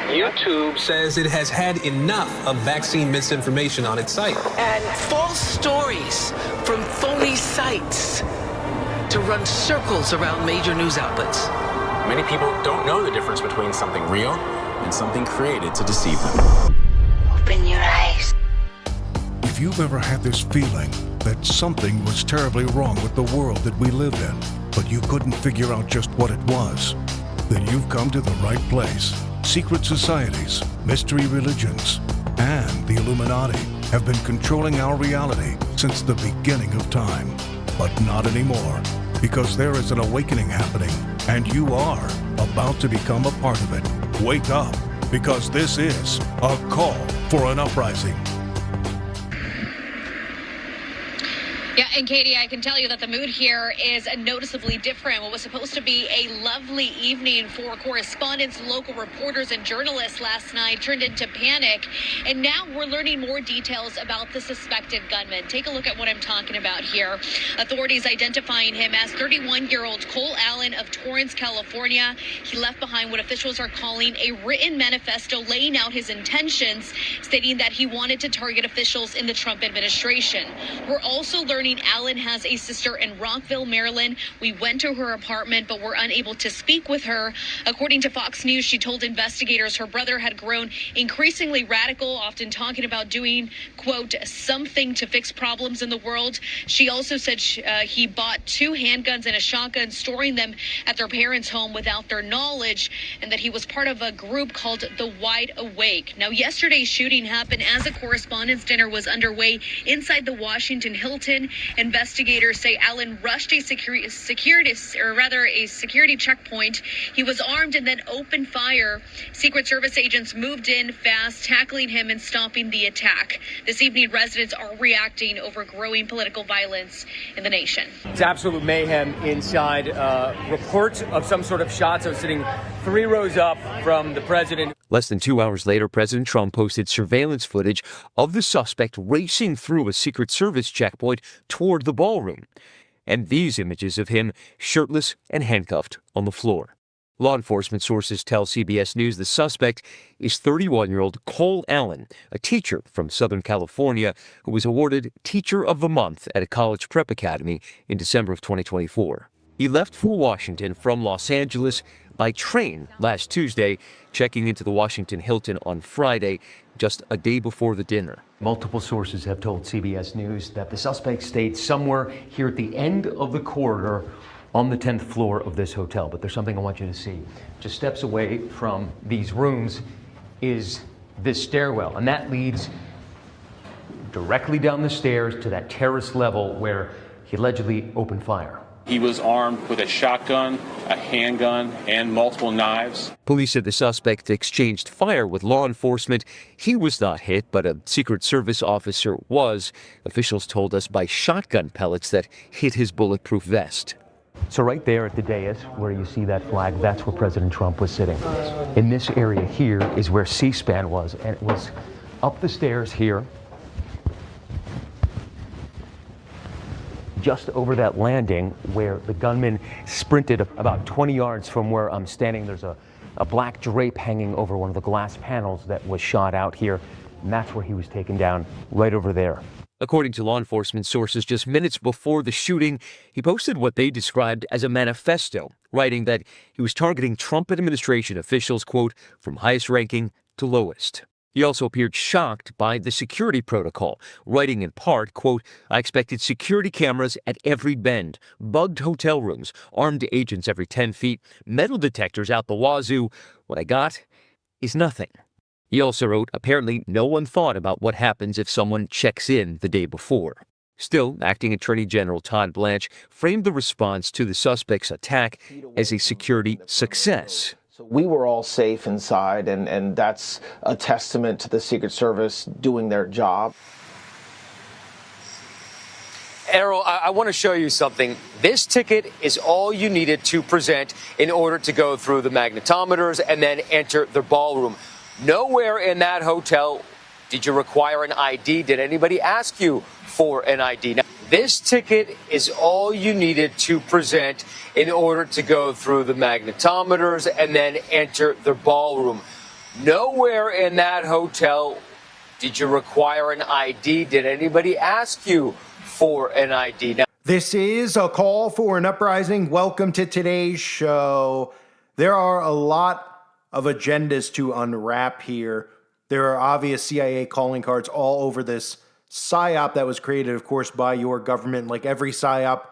YouTube says it has had enough of vaccine misinformation on its site. And false stories from phony sites to run circles around major news outlets. Many people don't know the difference between something real and something created to deceive them. Open your eyes. If you've ever had this feeling that something was terribly wrong with the world that we live in, but you couldn't figure out just what it was, then you've come to the right place. Secret societies, mystery religions, and the Illuminati have been controlling our reality since the beginning of time. But not anymore, because there is an awakening happening, and you are about to become a part of it. Wake up, because this is a call for an uprising. Yeah, and Katie, I can tell you that the mood here is noticeably different. What was supposed to be a lovely evening for correspondents, local reporters, and journalists last night turned into panic. And now we're learning more details about the suspected gunman. Take a look at what I'm talking about here. Authorities identifying him as 31-year-old Cole Allen of Torrance, California. He left behind what officials are calling a written manifesto laying out his intentions, stating that he wanted to target officials in the Trump administration. We're also learning Allen has a sister in Rockville, Maryland. We went to her apartment, but were unable to speak with her. According to Fox News, she told investigators her brother had grown increasingly radical, often talking about doing, quote, something to fix problems in the world. She also said he bought 2 handguns and a shotgun, storing them at their parents' home without their knowledge, and that he was part of a group called the Wide Awake. Now, yesterday's shooting happened as a correspondence dinner was underway inside the Washington Hilton. Investigators say Allen rushed a security checkpoint. He was armed and then opened fire. Secret Service agents moved in fast, tackling him and stopping the attack. This evening, residents are reacting over growing political violence in the nation. It's absolute mayhem inside. Reports of some sort of shots. I was sitting 3 rows up from the president. Less than 2 hours later, President Trump posted surveillance footage of the suspect racing through a Secret Service checkpoint toward the ballroom, and these images of him shirtless and handcuffed on the floor. Law enforcement sources tell CBS News the suspect is 31-year-old Cole Allen, a teacher from Southern California who was awarded Teacher of the Month at a college prep academy in December of 2024. He left for Washington from Los Angeles by train last Tuesday, checking into the Washington Hilton on Friday, just a day before the dinner. Multiple sources have told CBS News that the suspect stayed somewhere here at the end of the corridor on the 10th floor of this hotel. But there's something I want you to see. Just steps away from these rooms is this stairwell, and that leads directly down the stairs to that terrace level where he allegedly opened fire. He was armed with a shotgun, a handgun, and multiple knives. Police said the suspect exchanged fire with law enforcement. He was not hit, but a Secret Service officer was. Officials told us by shotgun pellets that hit his bulletproof vest. So right there at the dais where you see that flag, that's where President Trump was sitting. In this area here is where C-SPAN was, and it was up the stairs here, just over that landing where the gunman sprinted about 20 yards from where I'm standing. There's a black drape hanging over one of the glass panels that was shot out here, and that's where he was taken down, right over there. According to law enforcement sources, just minutes before the shooting, he posted what they described as a manifesto, writing that he was targeting Trump administration officials, quote, from highest ranking to lowest. He also appeared shocked by the security protocol, writing in part, quote, I expected security cameras at every bend, bugged hotel rooms, armed agents every 10 feet, metal detectors out the wazoo. What I got is nothing. He also wrote, apparently no one thought about what happens if someone checks in the day before. Still, Acting Attorney General Todd Blanche framed the response to the suspect's attack as a security success. We were all safe inside, and that's a testament to the Secret Service doing their job. Errol, I want to show you something. This ticket is all you needed to present in order to go through the magnetometers and then enter the ballroom. Nowhere in that hotel did you require an ID. Did anybody ask you for an ID? Now, this ticket is all you needed to present in order to go through the magnetometers and then enter the ballroom. Nowhere in that hotel did you require an ID. Did anybody ask you for an ID? Now, this is a call for an uprising. Welcome to today's show. There are a lot of agendas to unwrap here. There are obvious CIA calling cards all over this Psyop that was created, of course, by your government. Like every Psyop,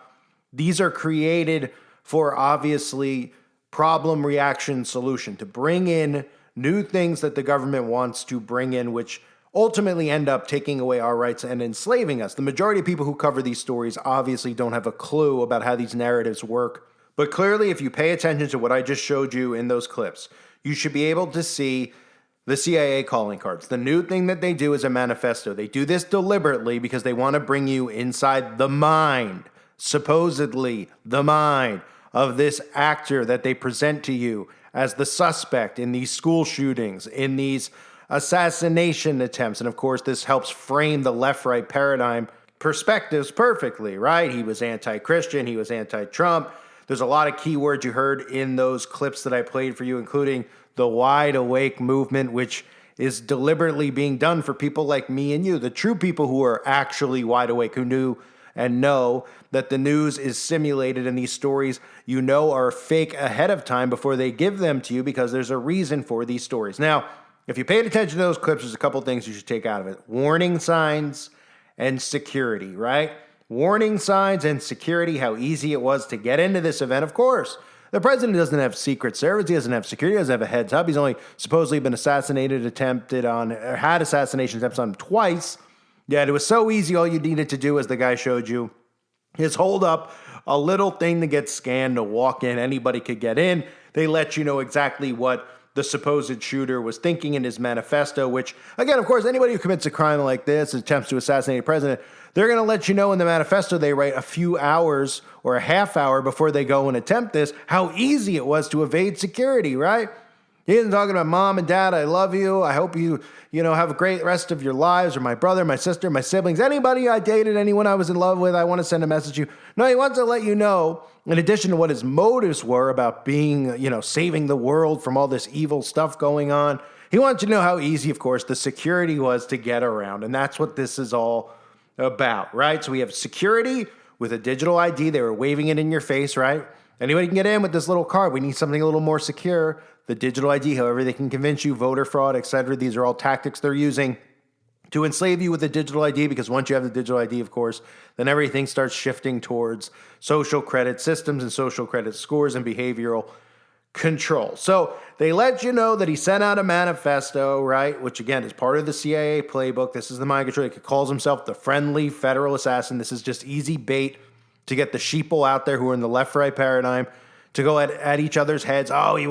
these are created for obviously problem, reaction, solution, to bring in new things that the government wants to bring in, which ultimately end up taking away our rights and enslaving us. The majority of people who cover these stories obviously don't have a clue about how these narratives work. But clearly, if you pay attention to what I just showed you in those clips, you should be able to see the CIA calling cards. The new thing that they do is a manifesto. They do this deliberately because they want to bring you inside the mind, supposedly the mind, of this actor that they present to you as the suspect in these school shootings, in these assassination attempts. And of course, this helps frame the left-right paradigm perspectives perfectly, right? He was anti-Christian, he was anti-Trump. There's a lot of keywords you heard in those clips that I played for you, including the wide awake movement, which is deliberately being done for people like me and you, the true people who are actually wide awake, who knew and know that the news is simulated and these stories you know are fake ahead of time before they give them to you, because there's a reason for these stories. Now, if you paid attention to those clips, there's a couple things you should take out of it. Warning signs and security, right? Warning signs and security, how easy it was to get into this event. Of course, the president doesn't have Secret Service. He doesn't have security. He doesn't have a heads up. He's only supposedly been had assassination attempts on him twice. Yet it was so easy. All you needed to do, as the guy showed you, is hold up a little thing to get scanned to walk in. Anybody could get in. They let you know exactly what the supposed shooter was thinking in his manifesto, which, again, of course, anybody who commits a crime like this, attempts to assassinate a president, they're going to let you know in the manifesto they write a few hours or a half hour before they go and attempt this, how easy it was to evade security, right? He isn't talking about mom and dad, I love you, I hope you have a great rest of your lives, or my brother, my sister, my siblings, anybody I dated, anyone I was in love with, I want to send a message to you. No, he wants to let you know, in addition to what his motives were about being, saving the world from all this evil stuff going on, he wants you to know how easy, of course, the security was to get around. And that's what this is all about, right? So we have security with a digital ID. They were waving it in your face, right? Anybody can get in with this little card. We need something a little more secure. The digital ID, however they can convince you, voter fraud, etc. These are all tactics they're using to enslave you with the digital ID, because once you have the digital ID, of course, then everything starts shifting towards social credit systems and social credit scores and behavioral control. So they let you know that he sent out a manifesto, right, which again is part of the CIA playbook. This is the mind control. He calls himself the friendly federal assassin. This is just easy bait to get the sheeple out there who are in the left-right paradigm to go at each other's heads. Oh, he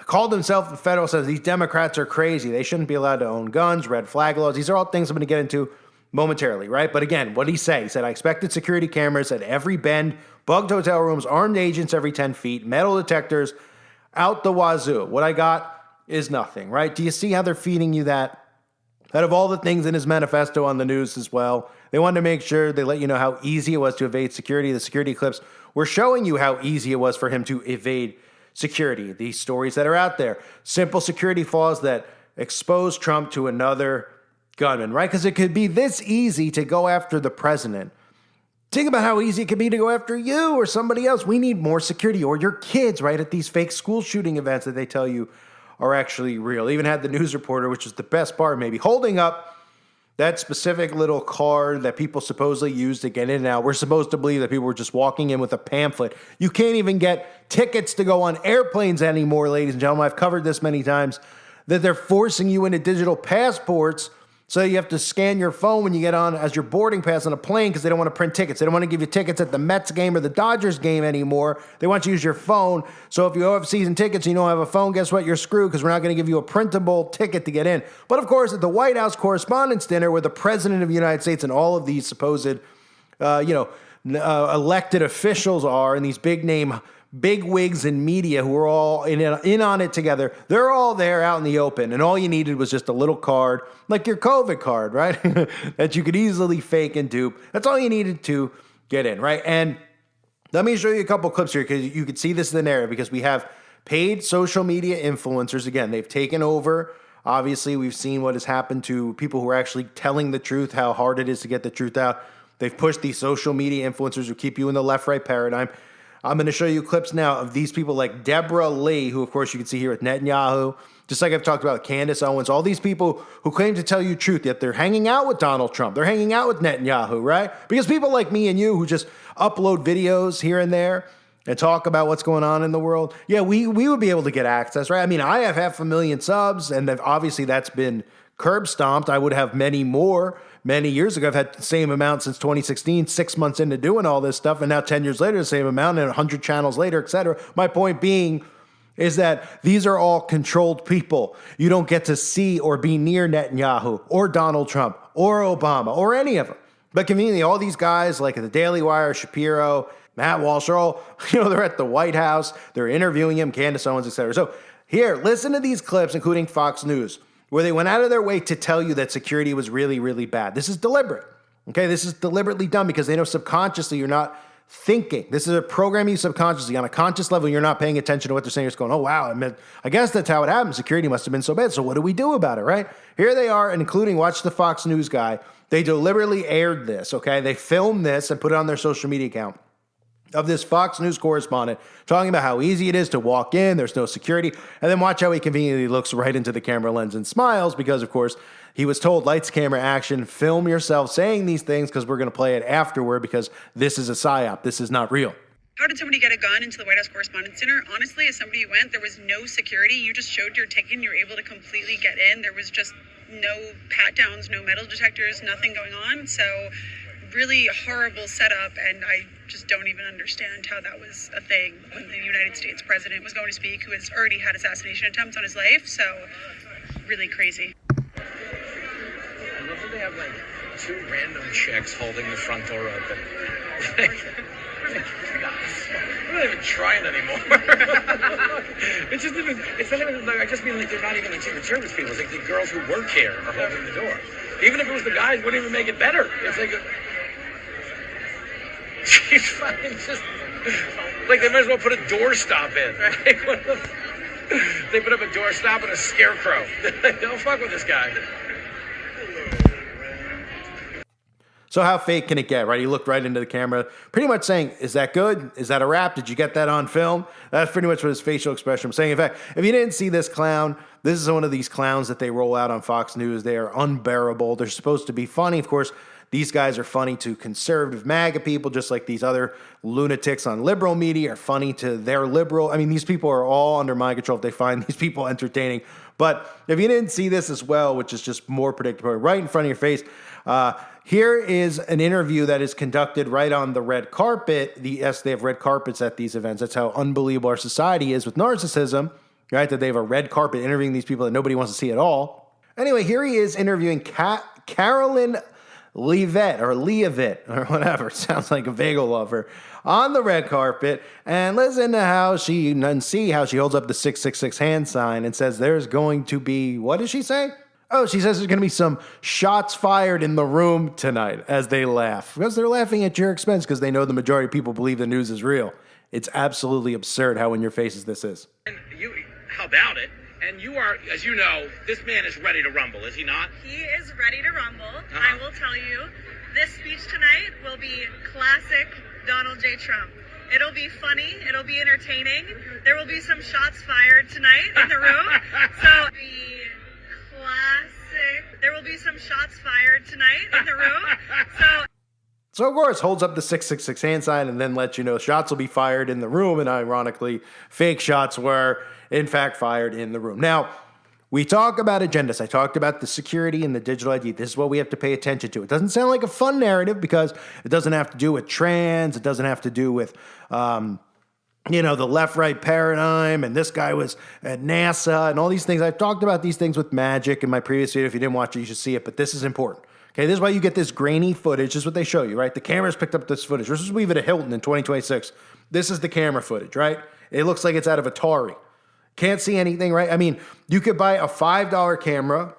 called himself the federal assassin. These Democrats are crazy. They shouldn't be allowed to own guns, red flag laws. These are all things I'm going to get into momentarily, right? But again, what did he say? He said, I expected security cameras at every bend, bugged hotel rooms, armed agents every 10 feet, metal detectors out the wazoo. What I got is nothing, right? Do you see how they're feeding you that? Out of all the things in his manifesto on the news as well, they wanted to make sure they let you know how easy it was to evade security. The security clips were showing you how easy it was for him to evade security. These stories that are out there, simple security flaws that expose Trump to another gunman, right? Because it could be this easy to go after the president. Think about how easy it could be to go after you or somebody else. We need more security, or your kids, right, at these fake school shooting events that they tell you are actually real. Even had the news reporter, which is the best part maybe, holding up that specific little card that people supposedly use to get in and out. We're supposed to believe that people were just walking in with a pamphlet. You can't even get tickets to go on airplanes anymore, ladies and gentlemen. I've covered this many times, that they're forcing you into digital passports. So you have to scan your phone when you get on as your boarding pass on a plane, because they don't want to print tickets. They don't want to give you tickets at the Mets game or the Dodgers game anymore. They want you to use your phone. So if you have season tickets and you don't have a phone, guess what? You're screwed, because we're not going to give you a printable ticket to get in. But of course, at the White House Correspondents' Dinner, where the President of the United States and all of these supposed, elected officials are, and these big wigs in media who are all in on it together, they're all there out in the open, and all you needed was just a little card, like your COVID card, right? that you could easily fake and dupe. That's all you needed to get in, right? And let me show you a couple clips here, because you can see this in the narrative, because we have paid social media influencers. Again, they've taken over Obviously, we've seen what has happened to people who are actually telling the truth, how hard it is to get the truth out. They've pushed these social media influencers who keep you in the left-right paradigm. I'm going to show you clips now of these people like Deborah Lee, who, of course, you can see here with Netanyahu, just like I've talked about Candace Owens, all these people who claim to tell you truth, yet they're hanging out with Donald Trump. They're hanging out with Netanyahu, right? Because people like me and you who just upload videos here and there and talk about what's going on in the world, yeah, we would be able to get access, right? I mean, I have 500,000 subs, and obviously that's been curb stomped. I would have many more many years ago. I've had the same amount since 2016, 6 months into doing all this stuff, and now 10 years later, the same amount, and 100 channels later, etc. My point being is that these are all controlled people. You don't get to see or be near Netanyahu or Donald Trump or Obama or any of them. But conveniently, all these guys like the Daily Wire, Shapiro, Matt Walsh are all, they're at the White House. They're interviewing him, Candace Owens, etc. So here, listen to these clips, including Fox News, where they went out of their way to tell you that security was really, really bad. This is deliberate. Okay, this is deliberately done because they know subconsciously you're not thinking. This is a programming subconsciously. On a conscious level, you're not paying attention to what they're saying. You're just going, oh, wow, I guess that's how it happened. Security must have been so bad. So what do we do about it, right? Here they are, including, watch the Fox News guy. They deliberately aired this, okay? They filmed this and put it on their social media account of this Fox News correspondent talking about how easy it is to walk in, there's no security, and then watch how he conveniently looks right into the camera lens and smiles because, of course, he was told, lights, camera, action, film yourself saying these things because we're going to play it afterward because this is a psyop. This is not real. How did somebody get a gun into the White House Correspondents' Center? Honestly, as somebody who went, there was no security. You just showed your ticket and you were able to completely get in. There was just no pat-downs, no metal detectors, nothing going on. So really horrible setup, and I just don't even understand how that was a thing when the United States president was going to speak, who has already had assassination attempts on his life. So really crazy. I love that they have like two random chicks holding the front door open. We're not even trying anymore. It's not even like, I just mean like they're not even like Secret Service people. It's like the girls who work here are holding the door. Even if it was the guys, it wouldn't even make it better. It's like she's fucking just like they might as well put a doorstop in. Right? They put up a doorstop and a scarecrow. Don't fuck with this guy. So how fake can it get, right? He looked right into the camera, pretty much saying, is that good? Is that a wrap? Did you get that on film? That's pretty much what his facial expression was saying. In fact, if you didn't see this clown, this is one of these clowns that they roll out on Fox News. They are unbearable. They're supposed to be funny. Of course, these guys are funny to conservative MAGA people, just like these other lunatics on liberal media are funny to their liberal. I mean, these people are all under my control if they find these people entertaining. But if you didn't see this as well, which is just more predictable, right in front of your face, here is an interview that is conducted right on the red carpet. Yes, they have red carpets at these events. That's how unbelievable our society is with narcissism, right? That they have a red carpet interviewing these people that nobody wants to see at all. Anyway, here he is interviewing Carolyn Leavitt or whatever. It sounds like a bagel lover on the red carpet. And listen to how she holds up the 666 hand sign and says there's going to be, what does she say? Oh, she says there's going to be some shots fired in the room tonight as they laugh. Because they're laughing at your expense because they know the majority of people believe the news is real. It's absolutely absurd how in your faces this is. And how about it? And you are, as you know, this man is ready to rumble, is he not? He is ready to rumble. I will tell you, this speech tonight will be classic Donald J. Trump. It'll be funny. It'll be entertaining. There will be some shots fired tonight in the room. So classic. There will be some shots fired tonight in the room. So of course, holds up the 666 hand sign and then lets you know shots will be fired in the room. And ironically, fake shots were, in fact, fired in the room. Now, we talk about agendas. I talked about the security and the digital ID. This is what we have to pay attention to. It doesn't sound like a fun narrative because it doesn't have to do with trans. It doesn't have to do with the left-right paradigm, and this guy was at NASA, and all these things. I've talked about these things with Magic in my previous video. If you didn't watch it, you should see it, but this is important. Okay, this is why you get this grainy footage. This is what they show you, right? The camera's picked up this footage. This is we have it at Hilton in 2026. This is the camera footage, right? It looks like it's out of Atari. Can't see anything, right? I mean, you could buy a $5 camera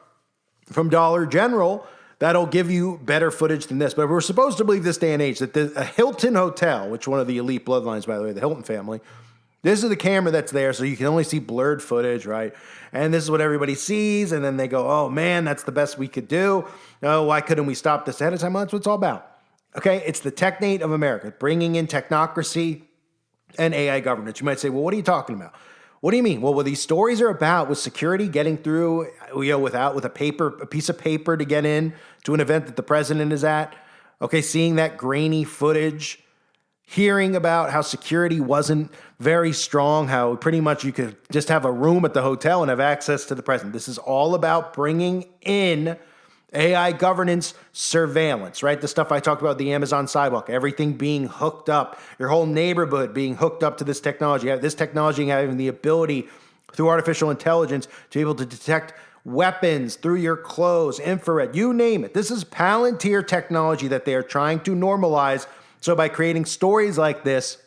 from Dollar General that'll give you better footage than this. But we're supposed to believe this day and age that a Hilton hotel, which one of the elite bloodlines, by the way, the Hilton family, This is the camera that's there, so you can only see blurred footage, right? And this is what everybody sees, and then they go, oh man, that's the best we could do. Oh, why couldn't we stop this ahead of time? Well, that's what it's all about. Okay, it's the technate of America, bringing in technocracy and AI governance. You might say, well, what are you talking about? What do you mean? Well, what these stories are about with security getting through, with a piece of paper to get in to an event that the president is at. Okay, seeing that grainy footage, hearing about how security wasn't very strong, how pretty much you could just have a room at the hotel and have access to the president. This is all about bringing in AI governance, surveillance, right? The stuff I talked about, the Amazon sidewalk, everything being hooked up, your whole neighborhood being hooked up to this technology, this technology having the ability through artificial intelligence to be able to detect weapons through your clothes, infrared, you name it. This is Palantir technology that they are trying to normalize. So by creating stories like this,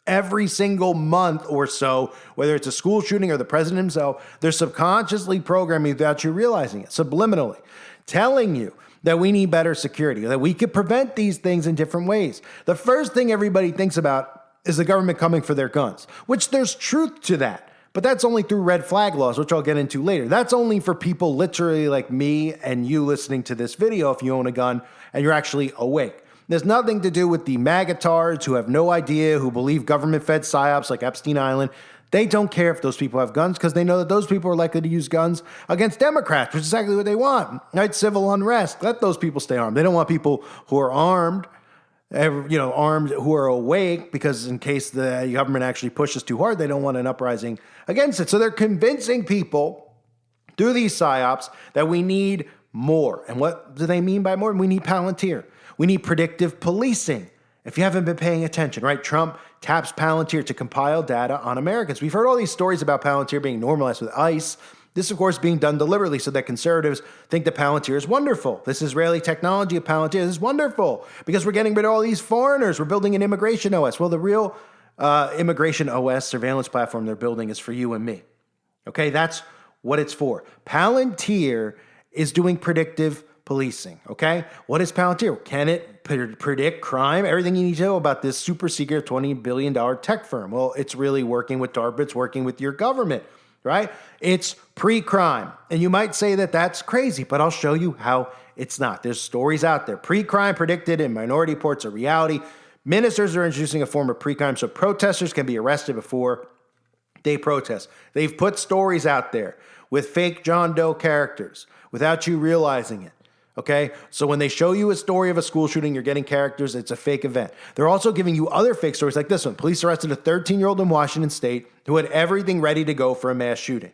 every single month or so, whether it's a school shooting or the president himself, they're subconsciously programming without you realizing it, subliminally, telling you that we need better security, that we could prevent these things in different ways. The first thing everybody thinks about is the government coming for their guns, which there's truth to that. But that's only through red flag laws, which I'll get into later. That's only for people literally like me and you listening to this video if you own a gun and you're actually awake. There's nothing to do with the magatards who have no idea, who believe government-fed psyops like Epstein Island. They don't care if those people have guns because they know that those people are likely to use guns against Democrats, which is exactly what they want. Right? Civil unrest. Let those people stay armed. They don't want people who are armed, armed who are awake, because in case the government actually pushes too hard, they don't want an uprising against it. So they're convincing people through these psyops that we need more. And what do they mean by more? We need Palantir. We need predictive policing. If you haven't been paying attention, right? Trump taps Palantir to compile data on Americans. We've heard all these stories about Palantir being normalized with ICE. This, of course, being done deliberately so that conservatives think that Palantir is wonderful. This Israeli technology of Palantir is wonderful because we're getting rid of all these foreigners. We're building an immigration OS. Well, the real immigration OS surveillance platform they're building is for you and me. Okay, that's what it's for. Palantir is doing predictive policing, okay? What is Palantir? Can it predict crime? Everything you need to know about this super secret $20 billion tech firm. Well, it's really working with DARPA. It's working with your government, right? It's pre-crime. And you might say that that's crazy, but I'll show you how it's not. There's stories out there. Pre-crime predicted in Minority Report's a reality. Ministers are introducing a form of pre-crime so protesters can be arrested before they protest. They've put stories out there with fake John Doe characters without you realizing it. Okay, so when they show you a story of a school shooting, you're getting characters, it's a fake event. They're also giving you other fake stories like this one. Police arrested a 13-year-old in Washington State who had everything ready to go for a mass shooting.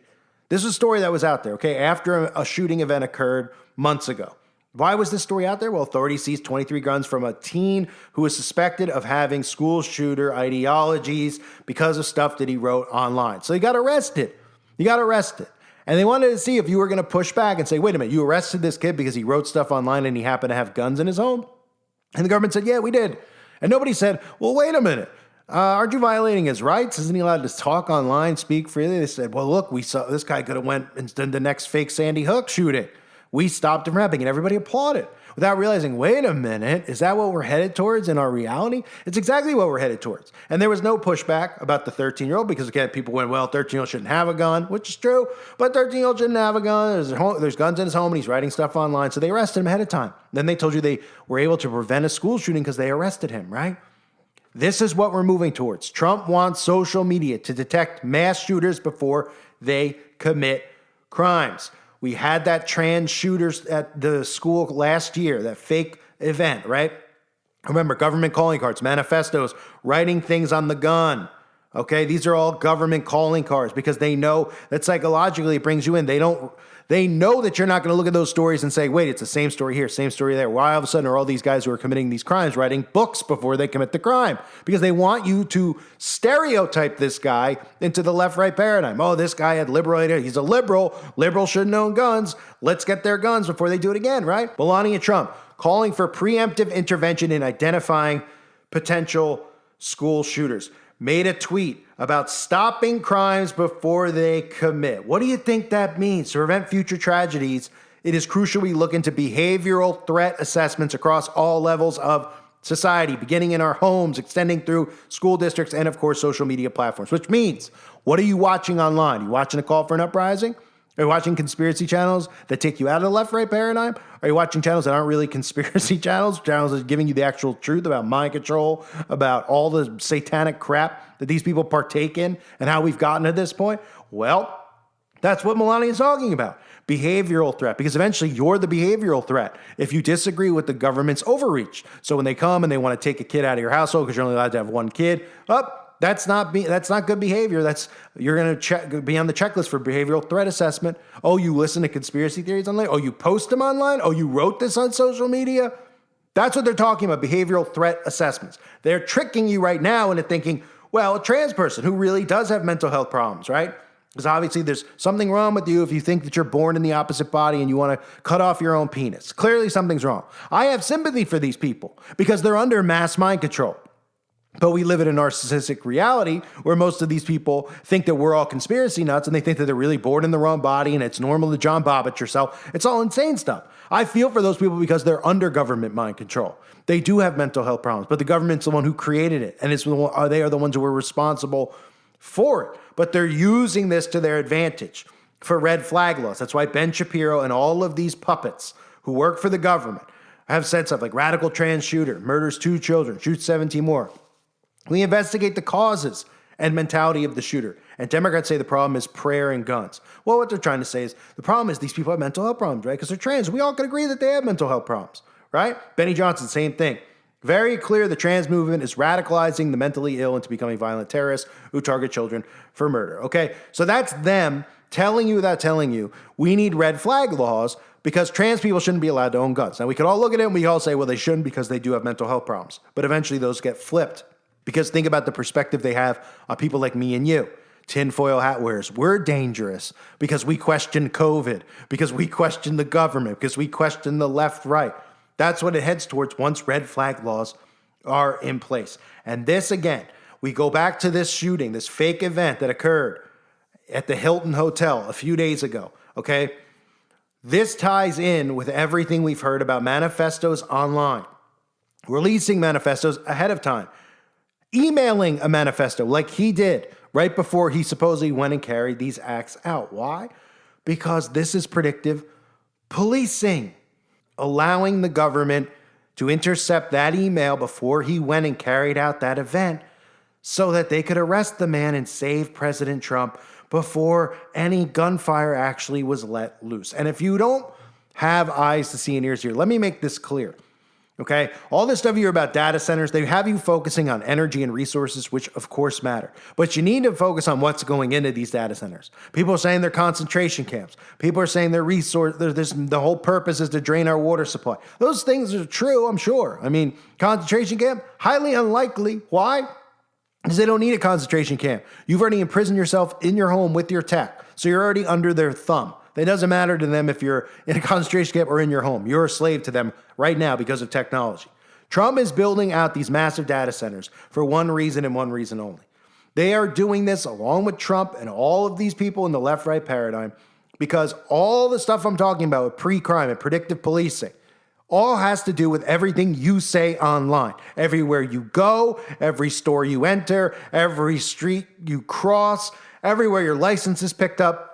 This is a story that was out there, okay, after a shooting event occurred months ago. Why was this story out there? Well, authorities seized 23 guns from a teen who was suspected of having school shooter ideologies because of stuff that he wrote online. So he got arrested. And they wanted to see if you were going to push back and say, wait a minute, you arrested this kid because he wrote stuff online and he happened to have guns in his home? And the government said, yeah, we did. And nobody said, well, wait a minute. Aren't you violating his rights? Isn't he allowed to talk online, speak freely? They said, well, look, we saw this guy could have went and done the next fake Sandy Hook shooting. We stopped him from happening, and everybody applauded without realizing, wait a minute, is that what we're headed towards in our reality? It's exactly what we're headed towards. And there was no pushback about the 13-year-old because, again, people went, well, 13-year-old shouldn't have a gun, which is true, but 13-year-old shouldn't have a gun. There's guns in his home, and he's writing stuff online, so they arrested him ahead of time. Then they told you they were able to prevent a school shooting because they arrested him, right? This is what we're moving towards. Trump wants social media to detect mass shooters before they commit crimes. We had that trans shooters at the school last year, that fake event, right? Remember, government calling cards, manifestos, writing things on the gun. Okay, these are all government calling cards because they know that psychologically it brings you in. They know that you're not going to look at those stories and say, wait, it's the same story here, same story there. Why all of a sudden are all these guys who are committing these crimes writing books before they commit the crime? Because they want you to stereotype this guy into the left-right paradigm. Oh, this guy had liberal idea. He's a liberal. Liberals shouldn't own guns. Let's get their guns before they do it again, right? Melania Trump calling for preemptive intervention in identifying potential school shooters. Made a tweet about stopping crimes before they commit. What do you think that means? To prevent future tragedies, it is crucial we look into behavioral threat assessments across all levels of society, beginning in our homes, extending through school districts, and of course, social media platforms, which means, what are you watching online? Are you watching a call for an uprising? Are you watching conspiracy channels that take you out of the left-right paradigm? Are you watching channels that aren't really conspiracy channels that are giving you the actual truth about mind control, about all the satanic crap that these people partake in and how we've gotten to this point? Well, that's what Melania is talking about. Behavioral threat, because eventually you're the behavioral threat if you disagree with the government's overreach. So when they come and they want to take a kid out of your household because you're only allowed to have one kid, that's not good behavior. You're going to be on the checklist for behavioral threat assessment. Oh, you listen to conspiracy theories online? Oh, you post them online? Oh, you wrote this on social media? That's what they're talking about, behavioral threat assessments. They're tricking you right now into thinking, well, a trans person who really does have mental health problems, right? Because obviously there's something wrong with you if you think that you're born in the opposite body and you want to cut off your own penis. Clearly something's wrong. I have sympathy for these people because they're under mass mind control. But we live in a narcissistic reality where most of these people think that we're all conspiracy nuts and they think that they're really born in the wrong body and it's normal to John Bobbitt yourself. It's all insane stuff. I feel for those people because they're under government mind control. They do have mental health problems, but the government's the one who created it. And they are the ones who are responsible for it. But they're using this to their advantage for red flag laws. That's why Ben Shapiro and all of these puppets who work for the government have said stuff like radical trans shooter, murders 2 children, shoots 17 more. We investigate the causes and mentality of the shooter. And Democrats say the problem is prayer and guns. Well, what they're trying to say is the problem is these people have mental health problems, right? Because they're trans. We all can agree that they have mental health problems, right? Benny Johnson, same thing. Very clear the trans movement is radicalizing the mentally ill into becoming violent terrorists who target children for murder, okay? So that's them telling you without telling you we need red flag laws because trans people shouldn't be allowed to own guns. Now, we could all look at it and we all say, well, they shouldn't because they do have mental health problems. But eventually those get flipped. Because think about the perspective they have on people like me and you, tinfoil hat wearers. We're dangerous because we question COVID, because we question the government, because we question the left, right. That's what it heads towards once red flag laws are in place. And this, again, we go back to this shooting, this fake event that occurred at the Hilton Hotel a few days ago, okay? This ties in with everything we've heard about manifestos online, releasing manifestos ahead of time, emailing a manifesto like he did right before he supposedly went and carried these acts out. Why? Because this is predictive policing, allowing the government to intercept that email before he went and carried out that event so that they could arrest the man and save President Trump before any gunfire actually was let loose. And if you don't have eyes to see and ears to hear, let me make this clear. Okay, all this stuff you hear about data centers, they have you focusing on energy and resources, which of course matter. But you need to focus on what's going into these data centers. People are saying they're concentration camps. People are saying they're the whole purpose is to drain our water supply. Those things are true, I'm sure. I mean, concentration camp, highly unlikely. Why? Because they don't need a concentration camp. You've already imprisoned yourself in your home with your tech. So you're already under their thumb. It doesn't matter to them if you're in a concentration camp or in your home. You're a slave to them right now because of technology. Trump is building out these massive data centers for one reason and one reason only. They are doing this along with Trump and all of these people in the left-right paradigm because all the stuff I'm talking about with pre-crime and predictive policing all has to do with everything you say online. Everywhere you go, every store you enter, every street you cross, everywhere your license is picked up,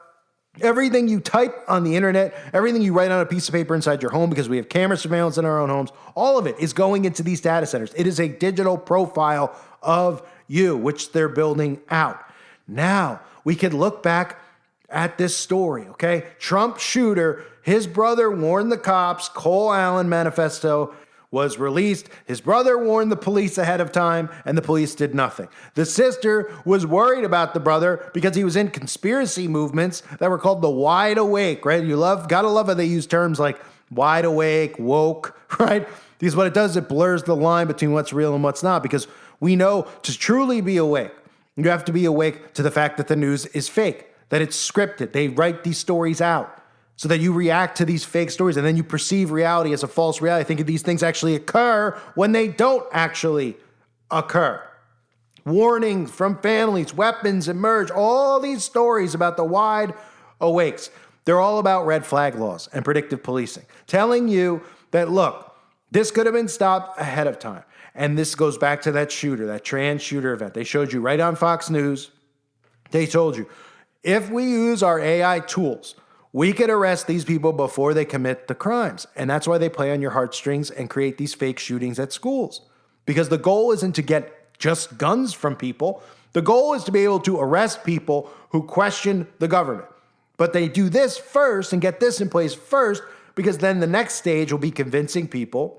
everything you type on the internet, everything you write on a piece of paper inside your home because we have camera surveillance in our own homes, all of it is going into these data centers. It is a digital profile of you, which they're building out. Now, we could look back at this story, okay? Trump shooter, his brother warned the cops, Cole Allen manifesto was released. His brother warned the police ahead of time, and the police did nothing. The sister was worried about the brother because he was in conspiracy movements that were called the wide awake, right? Gotta love how they use terms like wide awake, woke, right? Because what it does, it blurs the line between what's real and what's not, because we know to truly be awake, you have to be awake to the fact that the news is fake, that it's scripted. They write these stories out so that you react to these fake stories and then you perceive reality as a false reality, thinking these things actually occur when they don't actually occur. Warnings from families, weapons emerge, all these stories about the wide awakes. They're all about red flag laws and predictive policing, telling you that, look, this could have been stopped ahead of time. And this goes back to that shooter, that trans shooter event. They showed you right on Fox News. They told you, if we use our AI tools, we could arrest these people before they commit the crimes. And that's why they play on your heartstrings and create these fake shootings at schools. Because the goal isn't to get just guns from people. The goal is to be able to arrest people who question the government. But they do this first and get this in place first, because then the next stage will be convincing people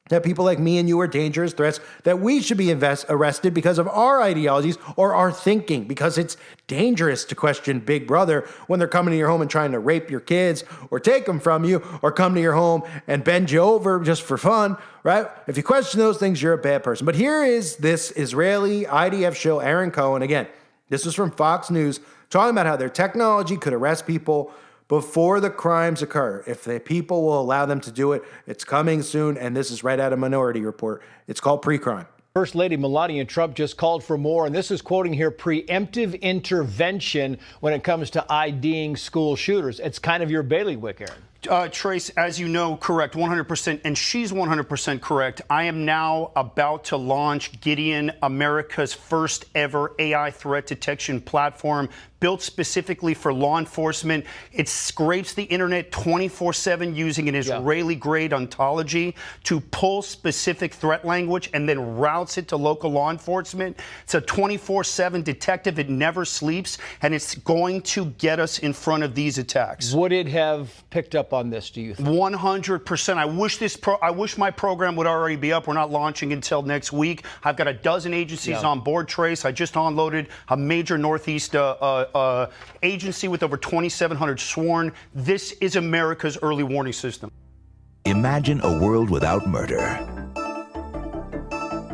that people like me and you are dangerous threats, that we should be arrested because of our ideologies or our thinking, because it's dangerous to question Big Brother when they're coming to your home and trying to rape your kids or take them from you or come to your home and bend you over just for fun, right? If you question those things, you're a bad person. But here is this Israeli IDF shill, Aaron Cohen. Again, this was from Fox News, talking about how their technology could arrest people before the crimes occur. If the people will allow them to do it, it's coming soon, and this is right out of Minority Report. It's called pre-crime. First Lady Melania Trump just called for more, and this is quoting here, preemptive intervention when it comes to IDing school shooters. It's kind of your bailiwick, Aaron. Trace, as you know, correct, 100%, and she's 100% correct. I am now about to launch Gideon, America's first ever AI threat detection platform, built specifically for law enforcement. It scrapes the internet 24/7 using an Israeli-grade ontology to pull specific threat language and then routes it to local law enforcement. It's a 24/7 detective. It never sleeps, and it's going to get us in front of these attacks. Would it have picked up on this, do you think? 100%. I wish my program would already be up. We're not launching until next week. I've got a dozen agencies on board, Trace. I just unloaded a major Northeast agency with over 2,700 sworn. This is America's early warning system. Imagine a world without murder.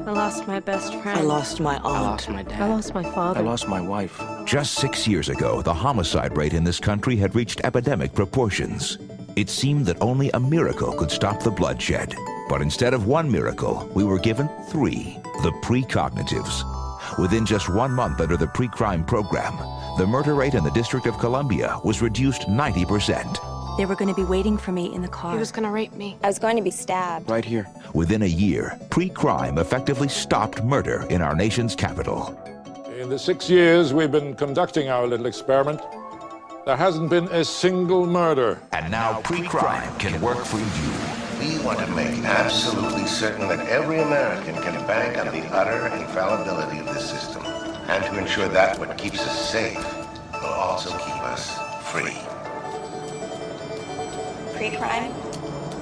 I lost my best friend. I lost my aunt. I lost my dad. I lost my father. I lost my wife. Just 6 years ago, the homicide rate in this country had reached epidemic proportions. It seemed that only a miracle could stop the bloodshed. But instead of one miracle, we were given 3, the precognitives. Within just 1 month under the pre-crime program, the murder rate in the District of Columbia was reduced 90%. They were going to be waiting for me in the car. He was going to rape me. I was going to be stabbed. Right here. Within a year, pre-crime effectively stopped murder in our nation's capital. In the 6 years we've been conducting our little experiment, there hasn't been a single murder. And now pre-crime can work for you. We want to make absolutely certain that every American can bank on the utter infallibility of this system, and to ensure that what keeps us safe will also keep us free. Pre-crime?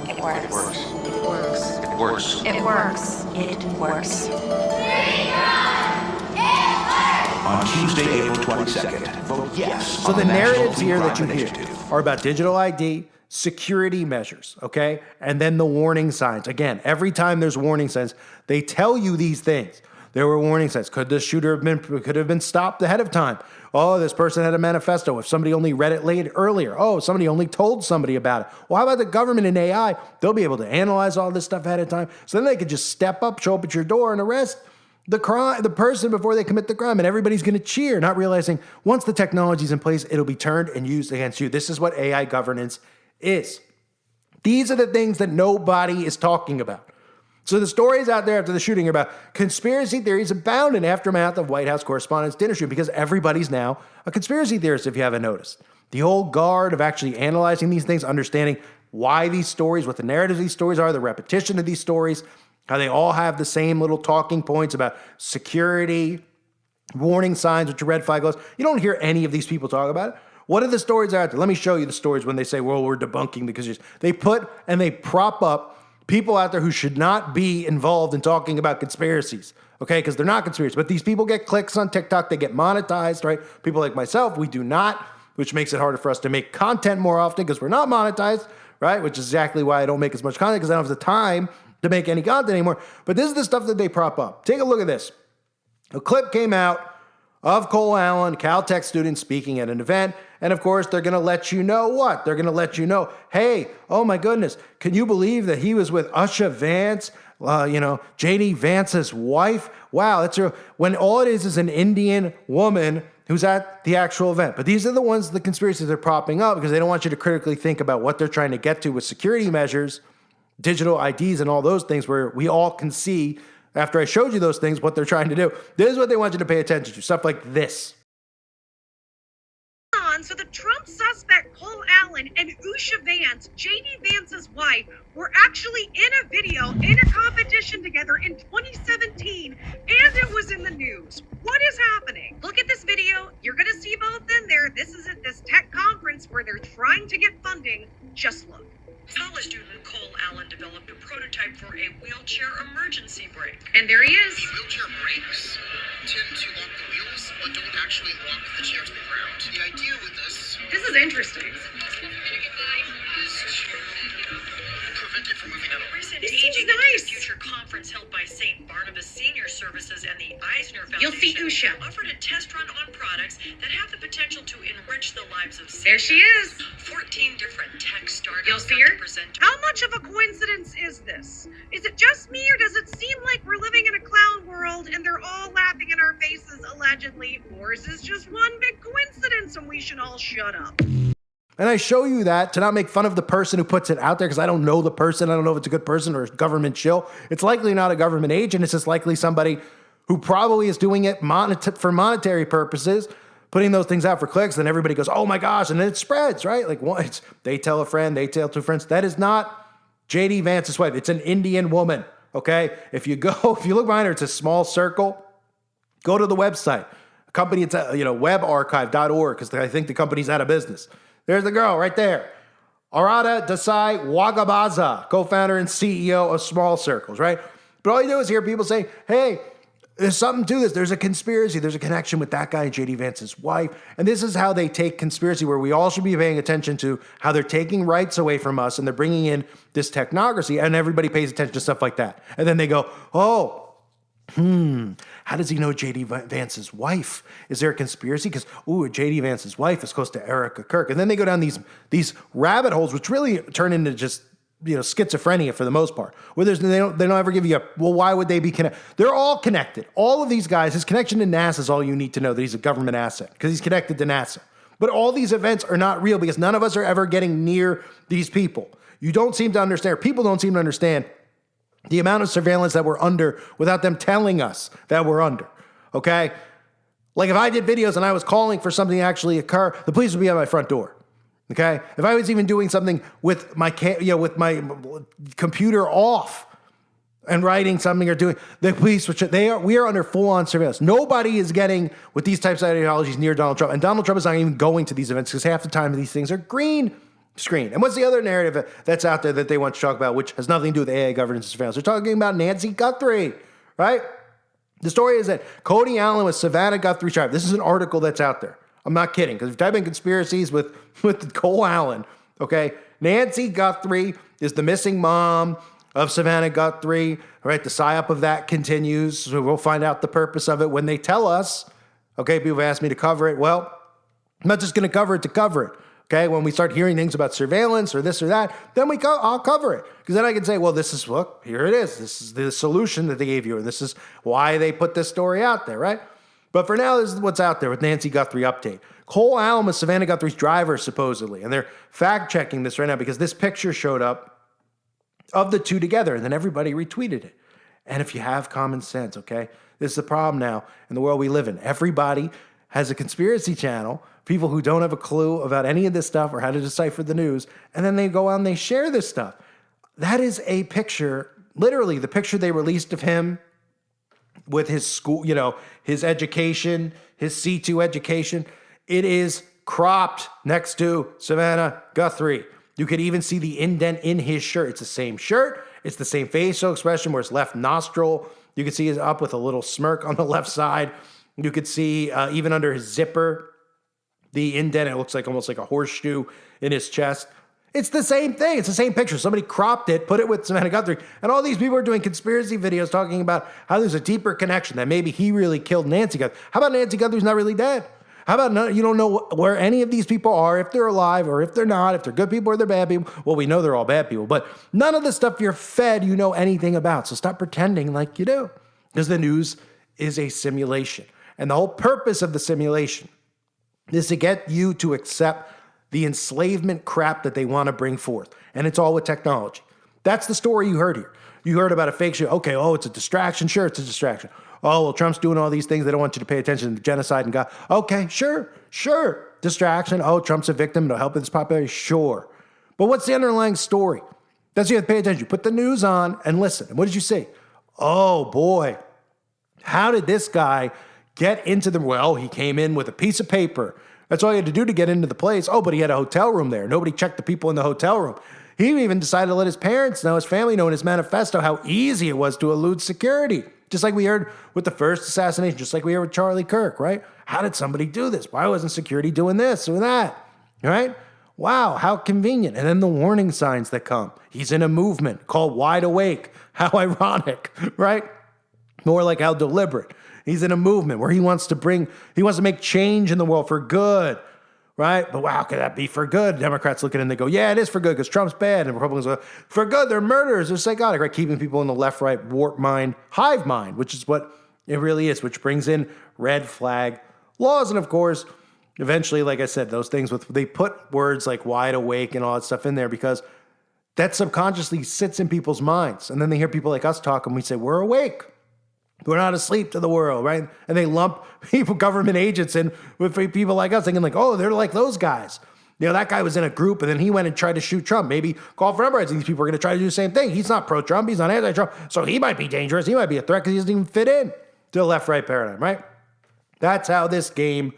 It works. It works. It works. It works. It works. It works. On Tuesday, April 22nd, vote yes. So the narratives here that you hear are about digital ID, security measures, okay? And then the warning signs. Again, every time there's warning signs, they tell you these things. There were warning signs. Could the shooter could have been stopped ahead of time? Oh, this person had a manifesto. If somebody only read it earlier. Oh, somebody only told somebody about it. Well, how about the government and AI? They'll be able to analyze all this stuff ahead of time. So then they could just step up, show up at your door and arrest the person before they commit the crime, and everybody's going to cheer, not realizing once the technology's in place, it'll be turned and used against you. This is what AI governance is. These are the things that nobody is talking about. So the stories out there after the shooting are about conspiracy theories abound in aftermath of White House Correspondents' Dinner shooting, because everybody's now a conspiracy theorist, if you haven't noticed. The old guard of actually analyzing these things, understanding why these stories, what the narratives of these stories are, the repetition of these stories, how they all have the same little talking points about security, warning signs, which are red flag laws. You don't hear any of these people talk about it. What are the stories out there? Let me show you the stories when they say, well, we're debunking because they put and they prop up people out there who should not be involved in talking about conspiracies, okay? Because they're not conspiracies. But these people get clicks on TikTok. They get monetized, right? People like myself, we do not, which makes it harder for us to make content more often because we're not monetized, right? Which is exactly why I don't make as much content, because I don't have the time to make any content anymore. But this is the stuff that they prop up. Take a look at this. A clip came out of Cole Allen, Caltech student, speaking at an event. And of course, they're going to let you know what? They're going to let you know, hey, oh my goodness, can you believe that he was with Usha Vance, J.D. Vance's wife? Wow, that's real. When all it is an Indian woman who's at the actual event. But these are the ones, the conspiracies are propping up because they don't want you to critically think about what they're trying to get to with security measures, digital IDs, and all those things where we all can see after I showed you those things, what they're trying to do. This is what they want you to pay attention to. Stuff like this. So the Trump suspect Cole Allen and Usha Vance, J.D. Vance's wife, were actually in a video in a competition together in 2017, and it was in the news. What is happening? Look at this video. You're going to see both in there. This is at this tech conference where they're trying to get funding. Just look. College student Cole Allen developed a prototype for a wheelchair emergency brake. And there he is. The wheelchair brakes tend to lock the wheels, but don't actually lock the chair to the ground. The idea with this... This is interesting. ...is to prevent it from moving at all. Recent This Aging seems into nice. the Future conference held by St. Barnabas Senior Services and the Eisner Foundation You'll see Usha. offered a test run on products that have the potential to enrich the lives of seniors. There she is. 14 different tech startups You'll see got her. to present. How much of a coincidence is this? Is it just me, or does it seem like we're living in a clown world and they're all laughing in our faces, allegedly? Or is this just one big coincidence and we should all shut up? And I show you that to not make fun of the person who puts it out there, because I don't know the person. I don't know if it's a good person or a government shill. It's likely not a government agent. It's just likely somebody who probably is doing it for monetary purposes, putting those things out for clicks. Then everybody goes, oh my gosh, and then it spreads, right? Like once they tell a friend, they tell two friends. That is not J.D. Vance's wife. It's an Indian woman, okay? If you look behind her, it's a small circle. Go to the website. A company, it's webarchive.org, because I think the company's out of business. There's the girl right there. Arada Desai Wagabaza, co-founder and CEO of Small Circles, right? But all you do is hear people say, hey, there's something to this. There's a conspiracy. There's a connection with that guy, J.D. Vance's wife. And this is how they take conspiracy, where we all should be paying attention to how they're taking rights away from us and they're bringing in this technocracy, and everybody pays attention to stuff like that. And then they go, how does he know J.D. Vance's wife? Is there a conspiracy? Because, J.D. Vance's wife is close to Erica Kirk. And then they go down these rabbit holes, which really turn into just, schizophrenia for the most part, where they don't ever give you why would they be connected? They're all connected. All of these guys, his connection to NASA is all you need to know, that he's a government asset, because he's connected to NASA. But all these events are not real, because none of us are ever getting near these people. You don't seem to understand, people don't seem to understand the amount of surveillance that we're under without them telling us that we're under, okay? Like if I did videos and I was calling for something to actually occur, the police would be at my front door, okay? If I was even doing something with my computer off and writing something or doing, the police, we are under full-on surveillance. Nobody is getting, with these types of ideologies, near Donald Trump. And Donald Trump is not even going to these events, because half the time these things are green screen. And what's the other narrative that's out there that they want to talk about, which has nothing to do with AI governance and surveillance? They're talking about Nancy Guthrie, right? The story is that Cody Allen was Savannah Guthrie's child. This is an article that's out there. I'm not kidding, because if you type in conspiracies with Cole Allen, okay, Nancy Guthrie is the missing mom of Savannah Guthrie, right? The psyop of that continues, so we'll find out the purpose of it when they tell us. Okay, people have asked me to cover it. Well, I'm not just going to cover it to cover it. Okay, when we start hearing things about surveillance or this or that, then I'll cover it. Because then I can say, well, here it is. This is the solution that they gave you, and this is why they put this story out there, right? But for now, this is what's out there with Nancy Guthrie update. Cole Allen was Savannah Guthrie's driver, supposedly, and they're fact-checking this right now because this picture showed up of the two together, and then everybody retweeted it. And if you have common sense, okay, this is the problem now in the world we live in. Everybody has a conspiracy channel, people who don't have a clue about any of this stuff or how to decipher the news, and then they go out and they share this stuff. That is a picture, literally the picture they released of him with his school, his education, his C2 education. It is cropped next to Savannah Guthrie. You could even see the indent in his shirt. It's the same shirt. It's the same facial expression where his left nostril, you can see is up with a little smirk on the left side. You could see even under his zipper, the indent, it looks like almost like a horseshoe in his chest. It's the same thing. It's the same picture. Somebody cropped it, put it with Savannah Guthrie, and all these people are doing conspiracy videos talking about how there's a deeper connection, that maybe he really killed Nancy Guthrie. How about Nancy Guthrie's not really dead? How about you don't know where any of these people are, if they're alive or if they're not, if they're good people or they're bad people? Well, we know they're all bad people, but none of the stuff you're fed you know anything about. So stop pretending like you do, because the news is a simulation. And the whole purpose of the simulation is to get you to accept the enslavement crap that they want to bring forth. And it's all with technology. That's the story you heard here. You heard about a fake shoot. Okay, oh, it's a distraction. Sure, it's a distraction. Oh, well, Trump's doing all these things. They don't want you to pay attention to genocide and God. Okay, sure. Distraction. Oh, Trump's a victim. It'll help with his popularity. Sure. But what's the underlying story? That's you have to pay attention. You put the news on and listen. And what did you see? Oh, boy. How did this guy get into the... Well, he came in with a piece of paper. That's all he had to do to get into the place. Oh, but he had a hotel room there. Nobody checked the people in the hotel room. He even decided to let his parents know, his family know in his manifesto how easy it was to elude security. Just like we heard with the first assassination, just like we heard with Charlie Kirk, right? How did somebody do this? Why wasn't security doing this or that, right? Wow, how convenient. And then the warning signs that come. He's in a movement called Wide Awake. How ironic, right? More like how deliberate. He's in a movement where he wants to make change in the world for good, right? But wow, could that be for good? Democrats look at it and they go, yeah, it is for good because Trump's bad. And Republicans go, for good, they're murderers, they're psychotic, right? Keeping people in the left-right warp mind, hive mind, which is what it really is, which brings in red flag laws. And of course, eventually, like I said, those things they put words like wide awake and all that stuff in there because that subconsciously sits in people's minds. And then they hear people like us talk and we say, we're awake. We're not asleep to the world, right? And they lump people, government agents in with people like us thinking like, oh, they're like those guys. You know, that guy was in a group and then he went and tried to shoot Trump. Maybe call for uprising. These people are going to try to do the same thing. He's not pro-Trump. He's not anti-Trump. So he might be dangerous. He might be a threat because he doesn't even fit in to the left-right paradigm, right? That's how this game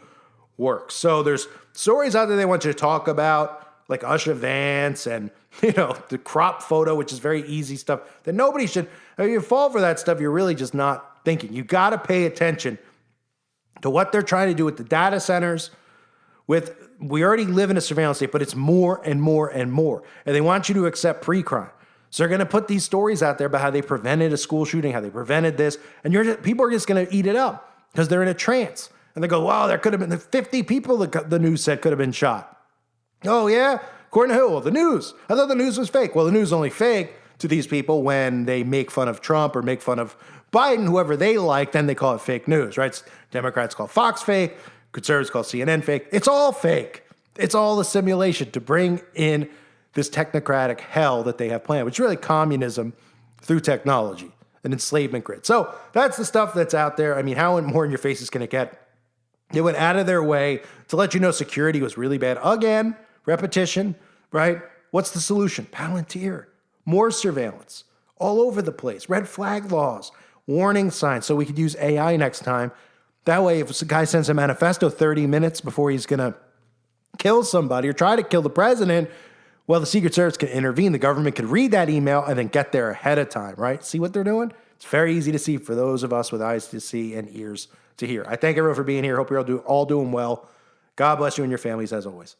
works. So there's stories out there they want you to talk about, like Usher Vance and, the crop photo, which is very easy stuff that nobody should. If you fall for that stuff, you're really just not thinking. You got to pay attention to what they're trying to do with the data centers. We already live in a surveillance state, but it's more and more and more. And they want you to accept pre-crime. So they're going to put these stories out there about how they prevented a school shooting, how they prevented this. And people are just going to eat it up because they're in a trance. And they go, wow, there could have been 50 people that the news said could have been shot. Oh, yeah? According to who? Well, the news. I thought the news was fake. Well, the news is only fake to these people when they make fun of Trump or make fun of Biden, whoever they like, then they call it fake news, right? Democrats call Fox fake. Conservatives call CNN fake. It's all fake. It's all a simulation to bring in this technocratic hell that they have planned, which is really communism through technology, an enslavement grid. So that's the stuff that's out there. I mean, how more in your face is going to get? They went out of their way to let you know security was really bad. Again, repetition, right? What's the solution? Palantir. More surveillance all over the place. Red flag laws, warning signs, so we could use AI next time. That way, if a guy sends a manifesto 30 minutes before he's going to kill somebody or try to kill the president, well, the Secret Service can intervene. The government could read that email and then get there ahead of time, right? See what they're doing? It's very easy to see for those of us with eyes to see and ears to hear. I thank everyone for being here. Hope you're all doing well. God bless you and your families as always.